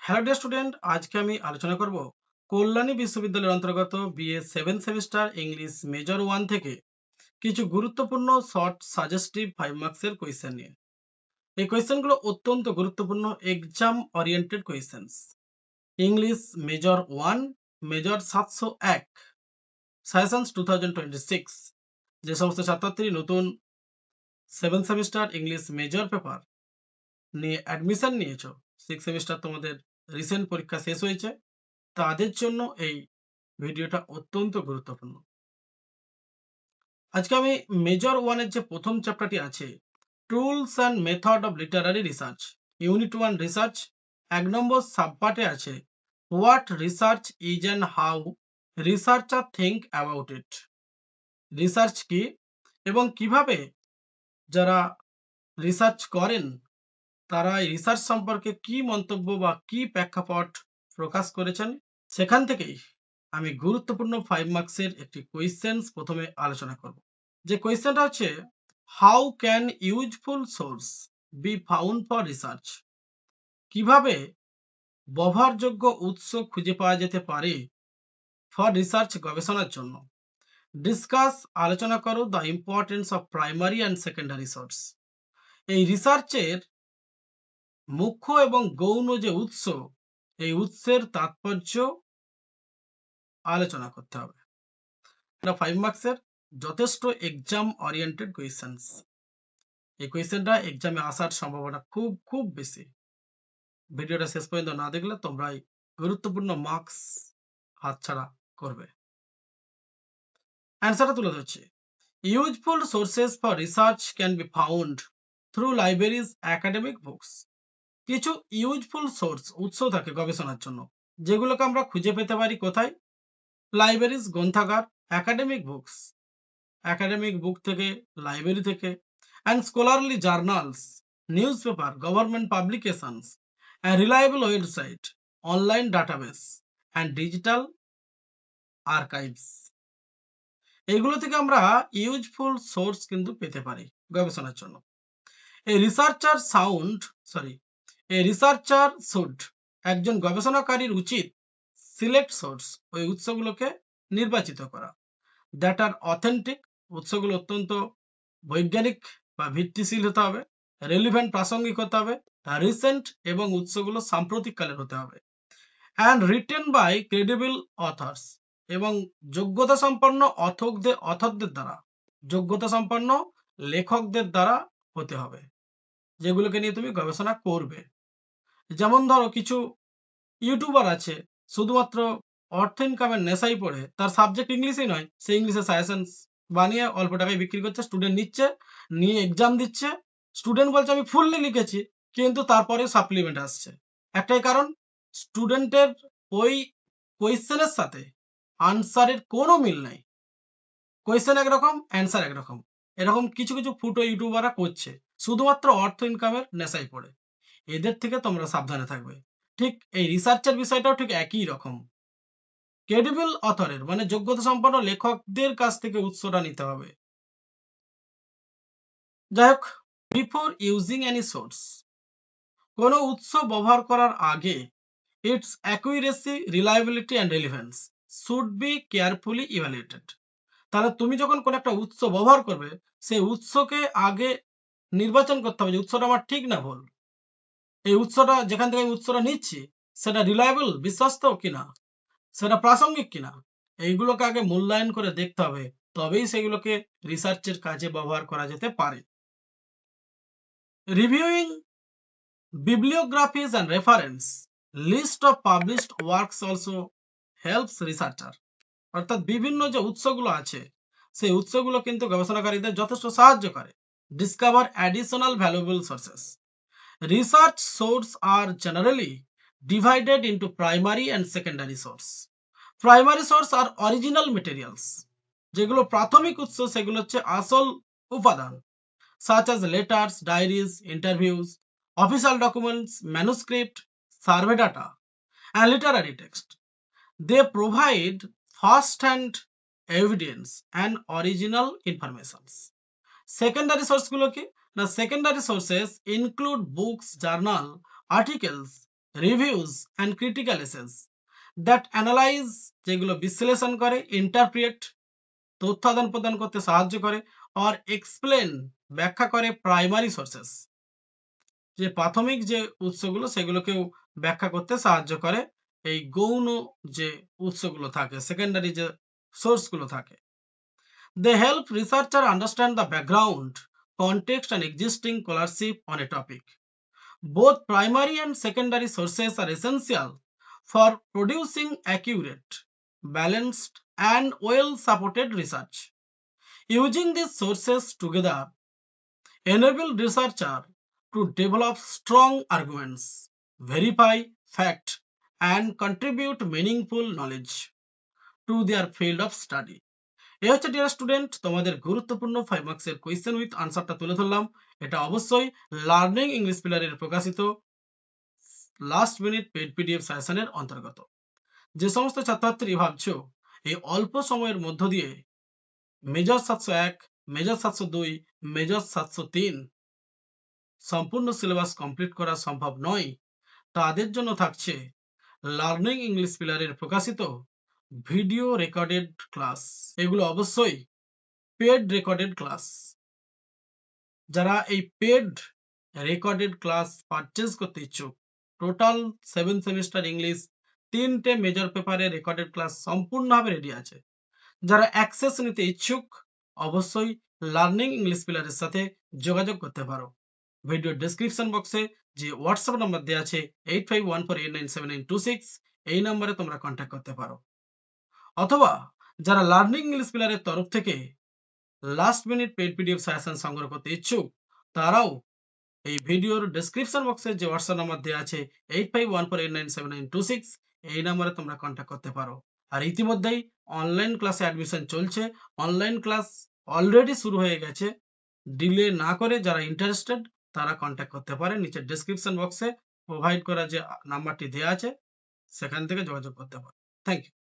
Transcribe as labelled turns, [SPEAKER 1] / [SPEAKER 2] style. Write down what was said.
[SPEAKER 1] Hello dear student, আজকে আমি আলোচনা করব কল্যাণী বিশ্ববিদ্যালয়ের অন্তর্গত বিএ 7 সেমিস্টার ইংলিশ মেজর 1 থেকে কিছু গুরুত্বপূর্ণ শর্ট সাজেস্টিভ 5 মার্কসের কোয়েশ্চেন নিয়ে। এই কোয়েশ্চেনগুলো অত্যন্ত গুরুত্বপূর্ণ exam oriented questions. English major 1 major 701 suggestions 2026 যে সমস্ত ছাত্রছাত্রী নতুন 7 সেমিস্টার ইংলিশ মেজর পেপার নিয়ে অ্যাডমিশন নিয়েছো, 6 সেমিস্টার তোমাদের রিসেন্ট পরীক্ষা শেষ হয়েছে, তাদের জন্য এই ভিডিওটা অত্যন্ত গুরুত্বপূর্ণ। আজকে আমি মেজর 1 এর যে প্রথম চ্যাপ্টারটি আছে, tools and method of Literary research, unit 1 research, 1 নম্বর সাবপার্টে আছে what research is and how researcher think about it. Research কি এবং কিভাবে যারা রিসার্চ করেন তারা এই রিসার্চ সম্পর্কে কি মন্তব্য বা কি প্রেক্ষাপট প্রকাশ করেছেন, সেখান থেকেই আমি গুরুত্বপূর্ণ 5 মার্কসের একটি কোয়েশ্চেন্স প্রথমে আলোচনা করব। যে কোয়েশ্চেনটা হচ্ছে, how can useful source be found for research? কিভাবে ব্যবহারযোগ্য উৎস খুঁজে পাওয়া যেতে পারে ফর রিসার্চ, গবেষণার জন্য। ডিসকাস, আলোচনা করো the importance of primary and secondary source. এই রিসার্চের মুখ্য এবং গৌণ যে উৎস, এই উৎসের তাৎপর্য আলোচনা করতে হবে। এটা 5 মার্কসের যথেষ্ট এক্সাম ওরিয়েন্টেড কোয়েশ্চেন্স। এই কোয়েশ্চেনটা এক্সামে আসার সম্ভাবনা খুব খুব বেশি। ভিডিওটা শেষ পর্যন্ত না দেখলে তোমরাই গুরুত্বপূর্ণ মার্কস হাতছাড়া করবে। অ্যান্সারটা তুলে ধরছি। Useful sources for research can be found through libraries, academic books. কিছু ইউজফুল সোর্স, উৎস থাকে গবেষণার জন্য, যেগুলোকে আমরা খুঁজে পেতে পারি কোথায়? লাইব্রেরিজ, গ্রন্থাগার, একাডেমিক বুকস, একাডেমিক বুক থেকে, লাইব্রেরি থেকে, and scholarly journals, newspaper, government publications, a reliable website, online database, and digital archives. এগুলো থেকে আমরা ইউজফুল সোর্স কিন্তু পেতে পারি গবেষণার জন্য। এই রিসার্চার শুড, একজন গবেষণাকারীর উচিত সিলেক্ট সোর্স, ওই উৎসগুলোকে নির্বাচিত করা, দ্যাট আর অথেন্টিক, উৎসগুলো অত্যন্ত বৈজ্ঞানিক বা ভিত্তিশীল হতে হবে, রেলিভেন্ট, প্রাসঙ্গিক হতে হবে, রিসেন্ট এবং উৎসগুলো সাম্প্রতিককালের হতে হবে, and written by credible authors, এবং যোগ্যতা সম্পন্ন অথরদের দ্বারা, যোগ্যতা সম্পন্ন লেখকদের দ্বারা হতে হবে, যেগুলোকে নিয়ে তুমি গবেষণা করবে। যেমন ধরো কিছু ইউটিউবার আছে শুধুমাত্র অর্থ ইনকামের নেশাই পড়ে, তার সাবজেক্ট ইংলিশই নয়, সে ইংলিশে সাজেশন বানিয়ে অল্প টাকায় বিক্রি করছে, স্টুডেন্ট নিচ্ছে, নিয়ে এক্সাম দিচ্ছে, স্টুডেন্ট বলছে আমি ফুললি লিখেছি, কিন্তু তারপরে সাপ্লিমেন্ট আসছে। একটাই কারণ, স্টুডেন্টের ওই কোয়েশ্চেনের সাথে আনসারের কোনো মিল নেই। কোয়েশ্চেন একরকম, অ্যান্সার একরকম। এরকম কিছু কিছু ফুটো ইউটিউবাররা করছে শুধুমাত্র অর্থ ইনকামের নেশায় পড়ে। এদের থেকে তোমরা সাবধানে থাকবে। ঠিক এই রিসার্চের বিষয়টাও ঠিক একই রকম। ক্রেডিবল অথরের মানে যোগ্যতা সম্পন্ন লেখকদের কাছ থেকে উৎসটা নিতে হবে। যাই হোক, বিফোর ইউজিং এনি সোর্স, কোনো উৎস ব্যবহার করার আগে it's accuracy, reliability and relevance should be carefully evaluated. তাহলে তুমি যখন কোনো একটা উৎস ব্যবহার করবে, সেই উৎসকে আগে নির্বাচন করতে হবে যে উৎসটা আমার ঠিক না ভুল, এই উৎসটা যেখান থেকে আমি উৎসটা নিচ্ছি সেটা রিলায়েবল, বিশ্বস্ত কিনা, সেটা প্রাসঙ্গিক কিনা, এইগুলোকে আগে মূল্যায়ন করে দেখতে হবে, তবেই সেগুলোকে রিসার্চের কাজে ব্যবহার করা যেতে পারে। Reviewing bibliographies and reference list of published works also helps researcher। অর্থাৎ বিভিন্ন যে উৎসগুলো আছে সেই উৎসগুলো কিন্তু গবেষণাকারীদের যথেষ্ট সাহায্য করে। Discover additional valuable sources. Research source are generally divided into primary and secondary source. Primary source are original materials, যেগুলো প্রাথমিক উৎস সেগুলো হচ্ছে আসল উপাদান, such as letters, diaries, interviews, official documents, manuscript, survey data, and literary text. They provide first-hand evidence and original information. Secondary source গুলো কি? The secondary sources include books, journal, articles, reviews and critical essays that analyze, যেগুলো বিশ্লেষণ করে, ইন্টারপ্রিয়েট, তথ্য আদান প্রদান করতে সাহায্য করে, অর এক্সপ্লেন, ব্যাখ্যা করে, প্রাইমারি সোর্সেস, যে প্রাথমিক যে উৎসগুলো সেগুলোকেও ব্যাখ্যা করতে সাহায্য করে এই গৌণ যে উৎসগুলো থাকে, সেকেন্ডারি যে সোর্সগুলো থাকে। They help researcher understand the background, context and existing scholarship on a topic. Both primary and secondary sources are essential for producing accurate, balanced and well-supported research. Using these sources together enable researcher to develop strong arguments, verify fact and contribute meaningful knowledge to their field of study. এই হচ্ছে dear student তোমাদের গুরুত্বপূর্ণ 5 মার্কসের question with আনসারটা তুলে ধরলাম। এটা অবশ্যই লার্নিং ইংলিশ পিলারের প্রকাশিত লাস্ট মিনিট পেড পিডিএফ সাজেশনের অন্তর্গত। যে সমস্ত ছাত্রছাত্রী ভাবছো এই অল্প সময়ের মধ্য দিয়ে মেজর 701, মেজর 702, মেজর 703 সম্পূর্ণ সিলেবাস কমপ্লিট করা সম্ভব নয়, তাদের জন্য থাকছে লার্নিং ইংলিশ পিলারের প্রকাশিত ভিডিও রেকর্ডেড ক্লাস। এগুলো অবশ্যই পেড রেকর্ডেড ক্লাস। যারা এই পেড রেকর্ডেড ক্লাস পারচেজ করতে ইচ্ছুক, টোটাল 7 সেমিস্টার ইংলিশ 3টে মেজর পেপারে রেকর্ডেড ক্লাস সম্পূর্ণভাবে রেডি আছে। যারা অ্যাক্সেস নিতে ইচ্ছুক অবশ্যই লার্নিং ইংলিশ পিলারের সাথে যোগাযোগ করতে পারো। ভিডিও ডেসক্রিপশন বক্সে যে হোয়াটসঅ্যাপ নাম্বার দেওয়া আছে 8514897926, এই নাম্বারে তোমরা কন্ট্যাক্ট করতে পারো। অথবা যারা লার্নিং ইংলিশ পিলারের তরফ থেকে last minute paid PDF suggestion সংগ্রহ করতে ইচ্ছুক, তারাও এই ভিডিওর ডেসক্রিপশন বক্সে যে হোয়াটসঅ্যাপ নাম্বার দেওয়া আছে 8514897926, এই নাম্বারে তোমরা কন্ট্যাক্ট করতে পারো। আর ইতিমধ্যেই অনলাইন ক্লাসে অ্যাডমিশন চলছে, অনলাইন ক্লাস অলরেডি শুরু হয়ে গেছে। ডিলে না করে যারা ইন্টারেস্টেড তারা কন্ট্যাক্ট করতে পারে, নিচে ডেসক্রিপশন বক্সে প্রোভাইড করা যে নাম্বারটি দেওয়া আছে সেখান থেকে যোগাযোগ করতে পারে। Thank you.